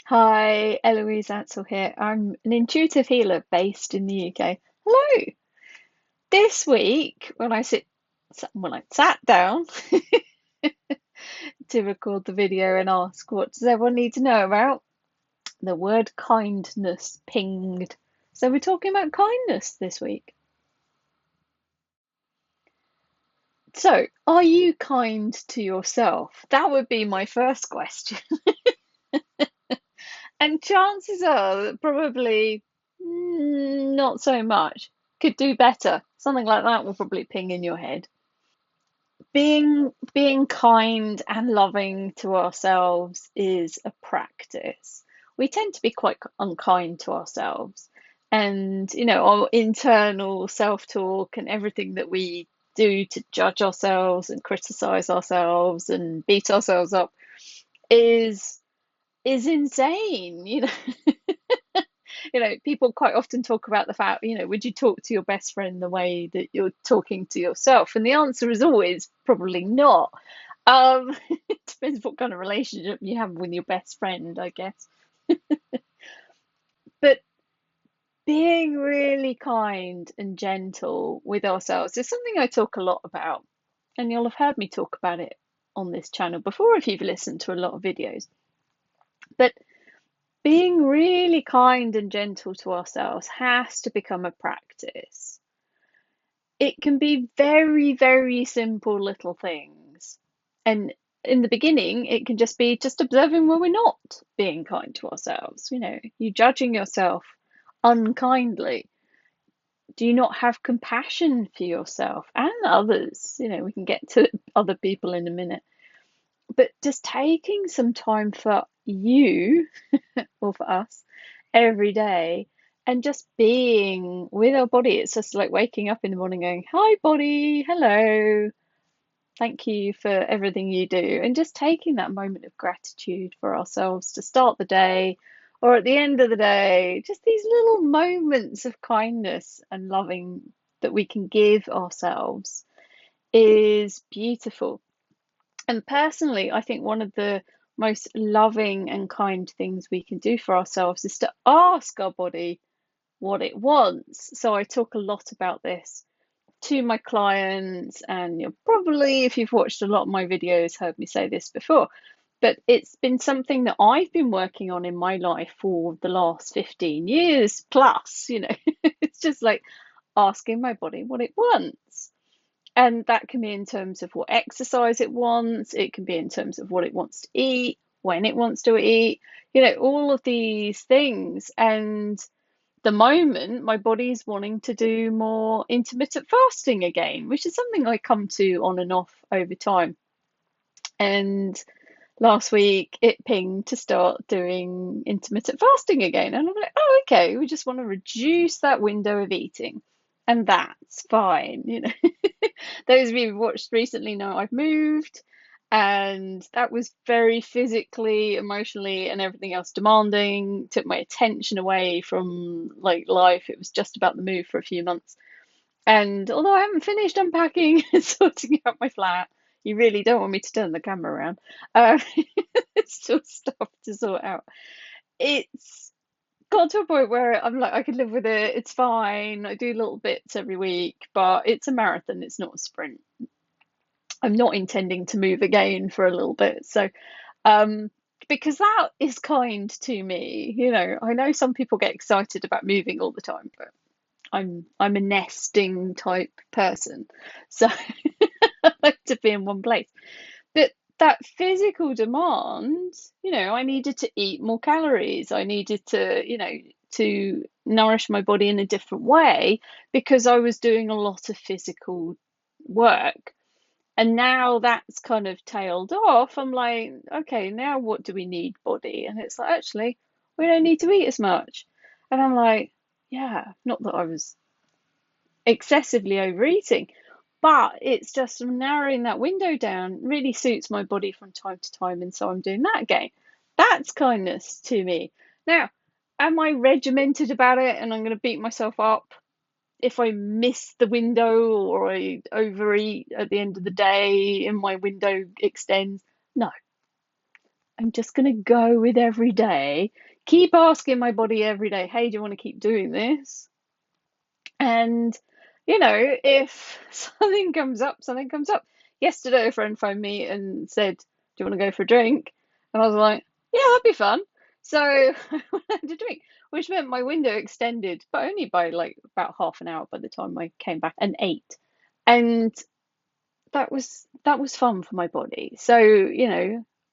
Hi, Eloise Ansell here. I'm an intuitive healer based in the UK. Hello. This week, when I sat down to record the video and ask what does everyone need to know about, the word kindness pinged. So we're talking about kindness this week. So, are you kind to yourself? That would be my first question. And chances are that probably not so much. Could do better. Something like that will probably ping in your head. Being kind and loving to ourselves is a practice. We tend to be quite unkind to ourselves. And, our internal self-talk and everything that we do to judge ourselves and criticize ourselves and beat ourselves up is is insane. People quite often talk about the fact, would you talk to your best friend the way that you're talking to yourself? And the answer is always probably not. It depends what kind of relationship you have with your best friend, I guess. But being really kind and gentle with ourselves is something I talk a lot about. And you'll have heard me talk about it on this channel before if you've listened to a lot of videos. But being really kind and gentle to ourselves has to become a practice. It can be very, very simple little things. And in the beginning, it can just be just observing when we're not being kind to ourselves. You judging yourself unkindly. Do you not have compassion for yourself and others? We can get to other people in a minute. But just taking some time for you or for us every day and just being with our body. It's just like waking up in the morning going, "Hi, body, hello, thank you for everything you do." And just taking that moment of gratitude for ourselves to start the day or at the end of the day, just these little moments of kindness and loving that we can give ourselves is beautiful. And personally, I think one of the most loving and kind things we can do for ourselves is to ask our body what it wants. So I talk a lot about this to my clients, and you'll probably, if you've watched a lot of my videos, heard me say this before. But it's been something that I've been working on in my life for the last 15 years plus. It's just like asking my body what it wants. And that can be in terms of what exercise it wants, it can be in terms of what it wants to eat, when it wants to eat, all of these things. And the moment my body's wanting to do more intermittent fasting again, which is something I come to on and off over time. And last week it pinged to start doing intermittent fasting again. And I'm like, oh, okay, we just want to reduce that window of eating. And that's fine. Those of you who've watched recently know I've moved, and that was very physically, emotionally, and everything else demanding. Took my attention away from like life. It was just about the move for a few months. And although I haven't finished unpacking and sorting out my flat, you really don't want me to turn the camera around. Uh, it's still stuff to sort out. It's got to a point where I'm like, I could live with it. It's fine. I do little bits every week, but it's a marathon. It's not a sprint. I'm not intending to move again for a little bit. So, um, because that is kind to me. I know some people get excited about moving all the time, but I'm a nesting type person. So I like to be in one place. But that physical demand, I needed to eat more calories. I needed to nourish my body in a different way because I was doing a lot of physical work. And now that's kind of tailed off. I'm like, okay, now what do we need, body? And it's like, actually, we don't need to eat as much. And I'm like, yeah, not that I was excessively overeating, but it's just narrowing that window down really suits my body from time to time. And so I'm doing that again. That's kindness to me. Now, am I regimented about it and I'm going to beat myself up if I miss the window or I overeat at the end of the day and my window extends? No, I'm just going to go with every day, keep asking my body every day, hey, do you want to keep doing this? And, if something comes up, something comes up. Yesterday, a friend phoned me and said, do you want to go for a drink? And I was like, yeah, that'd be fun. So I went out to drink, which meant my window extended, but only by like about half an hour by the time I came back and ate. And that was fun for my body. So,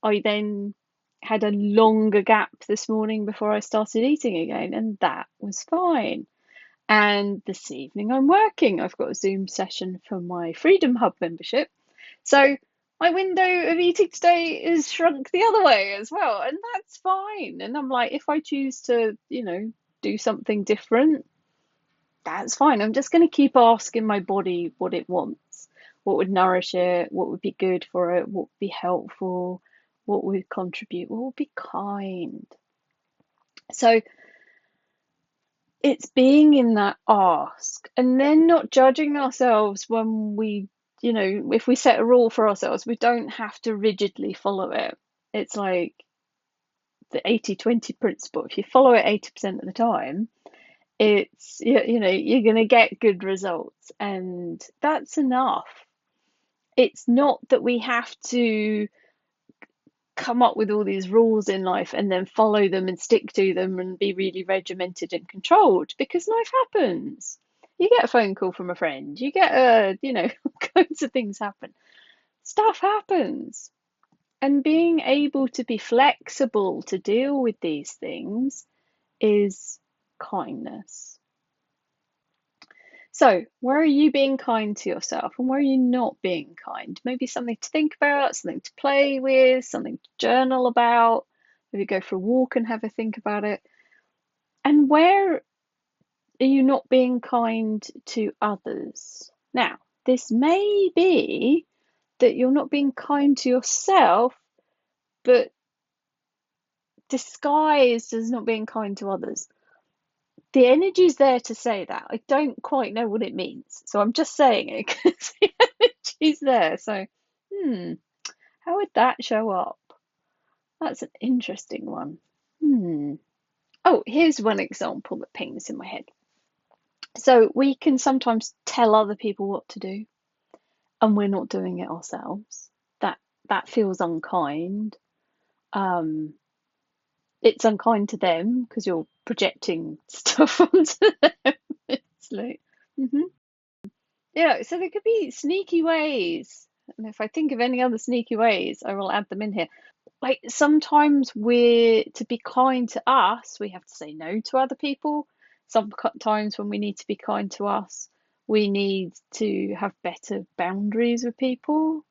I then had a longer gap this morning before I started eating again, and that was fine. And this evening I'm working. I've got a Zoom session for my Freedom Hub membership. So my window of eating today is shrunk the other way as well, and that's fine. And I'm like, if I choose to, do something different, that's fine. I'm just going to keep asking my body what it wants, what would nourish it, what would be good for it, what would be helpful, what would contribute, what would be kind. So it's being in that ask and then not judging ourselves when we, if we set a rule for ourselves, we don't have to rigidly follow it. It's like the 80-20 principle. If you follow it 80% of the time, it's, you're going to get good results, and that's enough. It's not that we have to come up with all these rules in life and then follow them and stick to them and be really regimented and controlled, because life happens. You get a phone call from a friend, you get all kinds of things happen. Stuff happens. And being able to be flexible to deal with these things is kindness. So, where are you being kind to yourself and where are you not being kind? Maybe something to think about, something to play with, something to journal about. Maybe go for a walk and have a think about it. And where are you not being kind to others? Now, this may be that you're not being kind to yourself, but disguised as not being kind to others. The energy's there to say that. I don't quite know what it means, so I'm just saying it because the energy's there. So, how would that show up? That's an interesting one. Oh, here's one example that pings in my head. So we can sometimes tell other people what to do, and we're not doing it ourselves. That feels unkind. Um, it's unkind to them because you're projecting stuff onto them. It's like, so there could be sneaky ways. And if I think of any other sneaky ways, I will add them in here. Like sometimes to be kind to us, we have to say no to other people. Sometimes when we need to be kind to us, we need to have better boundaries with people.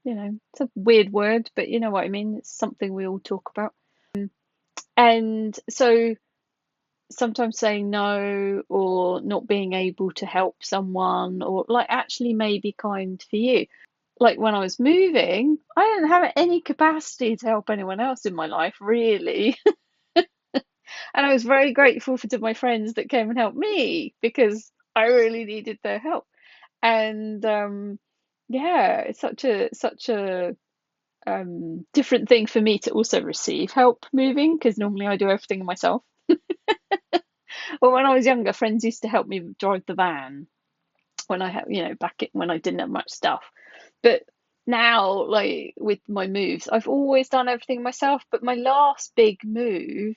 It's a weird word, but you know what I mean. It's something we all talk about. And so sometimes saying no or not being able to help someone or like actually may be kind for you. Like when I was moving, I didn't have any capacity to help anyone else in my life, really. And I was very grateful to my friends that came and helped me because I really needed their help. And yeah, it's such a different thing for me to also receive help moving, because normally I do everything myself. But when I was younger, friends used to help me drive the van when I had, when I didn't have much stuff. But now, like with my moves, I've always done everything myself. But my last big move,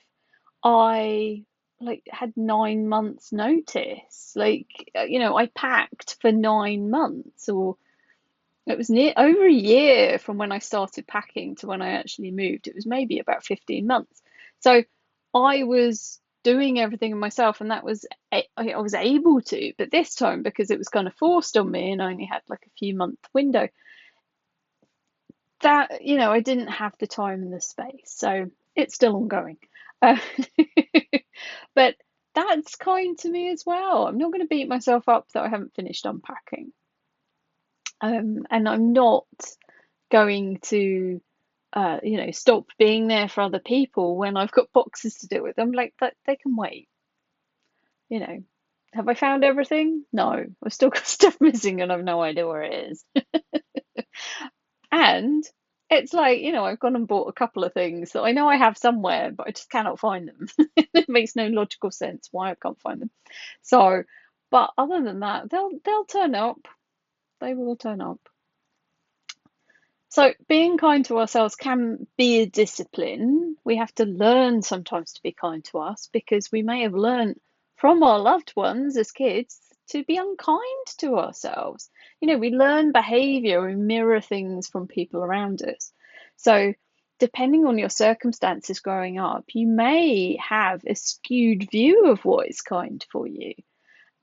I like had 9 months notice. Like, I packed for 9 months, or it was near over a year from when I started packing to when I actually moved. It was maybe about 15 months. So I was doing everything myself, and that was I was able to. But this time, because it was kind of forced on me and I only had like a few month window, that I didn't have the time and the space. So it's still ongoing. Uh, but that's kind to me as well. I'm not going to beat myself up that I haven't finished unpacking. And I'm not going to stop being there for other people when I've got boxes to deal with. I'm like, that they can wait. Have I found everything? No, I've still got stuff missing and I've no idea where it is. And It's like, I've gone and bought a couple of things that I know I have somewhere, but I just cannot find them. It makes no logical sense why I can't find them. So, but other than that, they'll turn up. They will turn up. So being kind to ourselves can be a discipline. We have to learn sometimes to be kind to us because we may have learned from our loved ones as kids to be unkind to ourselves. We learn behavior, we mirror things from people around us. So depending on your circumstances growing up, you may have a skewed view of what is kind for you.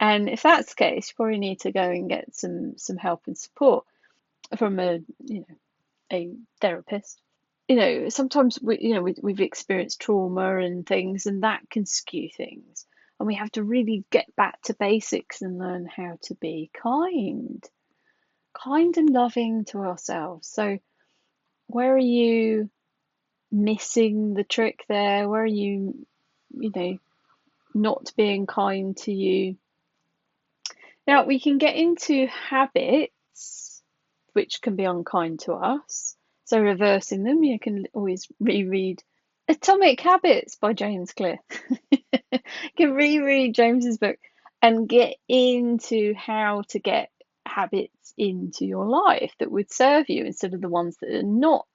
And if that's the case, you probably need to go and get some help and support from a therapist. Sometimes we've experienced trauma and things, and that can skew things. And we have to really get back to basics and learn how to be kind and loving to ourselves. So, where are you missing the trick there? Where are you not being kind to you? Now, we can get into habits which can be unkind to us. So, reversing them, you can always reread Atomic Habits by James Clear. You can reread James's book and get into how to get habits into your life that would serve you instead of the ones that are not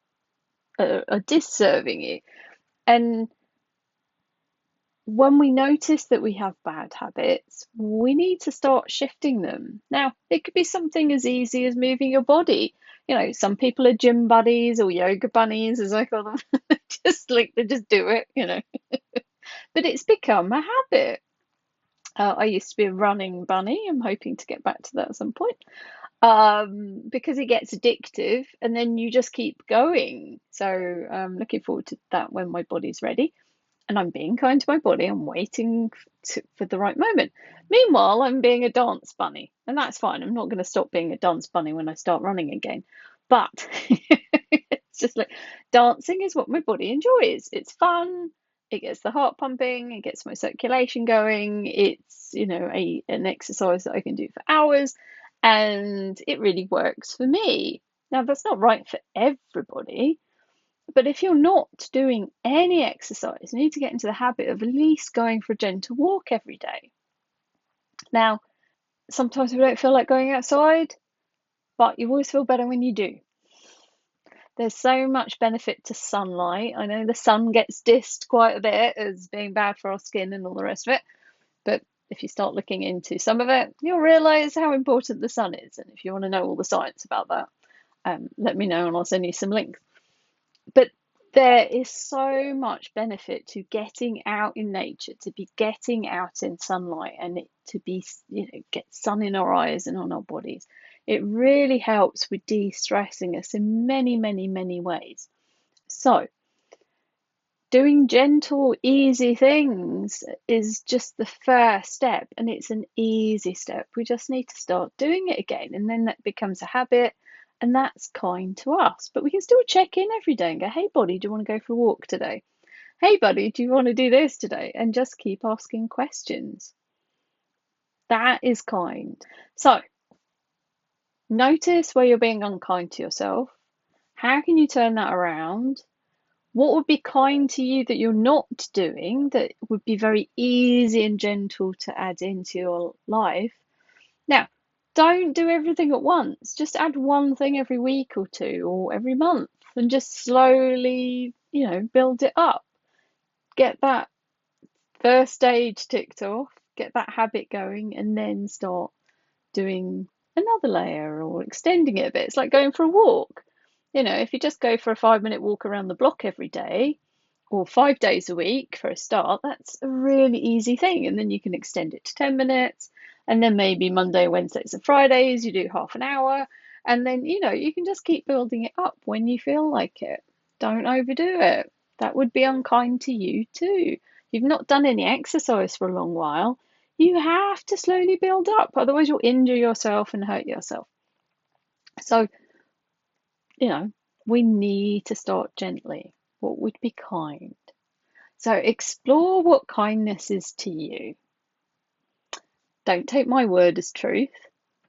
are disserving you. And when we notice that we have bad habits, we need to start shifting them. Now, it could be something as easy as moving your body. Some people are gym buddies or yoga bunnies, as I call them. They just do it. But it's become a habit. I used to be a running bunny. I'm hoping to get back to that at some point. Because it gets addictive and then you just keep going. So I'm looking forward to that when my body's ready. And I'm being kind to my body. I'm waiting for the right moment. Meanwhile, I'm being a dance bunny, and that's fine. I'm not going to stop being a dance bunny when I start running again. But it's just like dancing is what my body enjoys. It's fun. It gets the heart pumping. It gets my circulation going. It's an exercise that I can do for hours, and it really works for me. Now that's not right for everybody. But if you're not doing any exercise, you need to get into the habit of at least going for a gentle walk every day. Now, sometimes we don't feel like going outside, but you always feel better when you do. There's so much benefit to sunlight. I know the sun gets dissed quite a bit as being bad for our skin and all the rest of it, but if you start looking into some of it, you'll realise how important the sun is. And if you want to know all the science about that, let me know and I'll send you some links. But there is so much benefit to getting out in nature, to be getting out in sunlight and to be, get sun in our eyes and on our bodies. It really helps with de-stressing us in many, many, many ways. So, doing gentle, easy things is just the first step, and it's an easy step. We just need to start doing it again, and then that becomes a habit, and that's kind to us. But we can still check in every day and go, hey, body, do you want to go for a walk today? Hey, buddy, do you want to do this today? And just keep asking questions. That is kind. So, notice where you're being unkind to yourself. How can you turn that around? What would be kind to you that you're not doing that would be very easy and gentle to add into your life? Now, don't do everything at once. Just add one thing every week or two or every month and just slowly, build it up. Get that first stage ticked off, get that habit going, and then start doing another layer or extending it a bit. It's like going for a walk. If you just go for a 5-minute walk around the block every day, or 5 days a week for a start, that's a really easy thing. And then you can extend it to 10 minutes. And then maybe Monday, Wednesdays, and Fridays, you do half an hour. And then, you can just keep building it up when you feel like it. Don't overdo it. That would be unkind to you too. If you've not done any exercise for a long while, you have to slowly build up. Otherwise, you'll injure yourself and hurt yourself. So, we need to start gently. What would be kind? So explore what kindness is to you. Don't take my word as truth.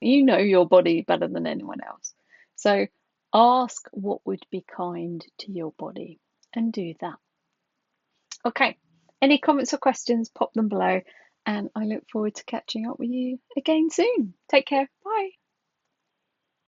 You know your body better than anyone else. So Ask what would be kind to your body and do that. Okay, any comments or questions, pop them below, and I look forward to catching up with you again soon. Take care. Bye.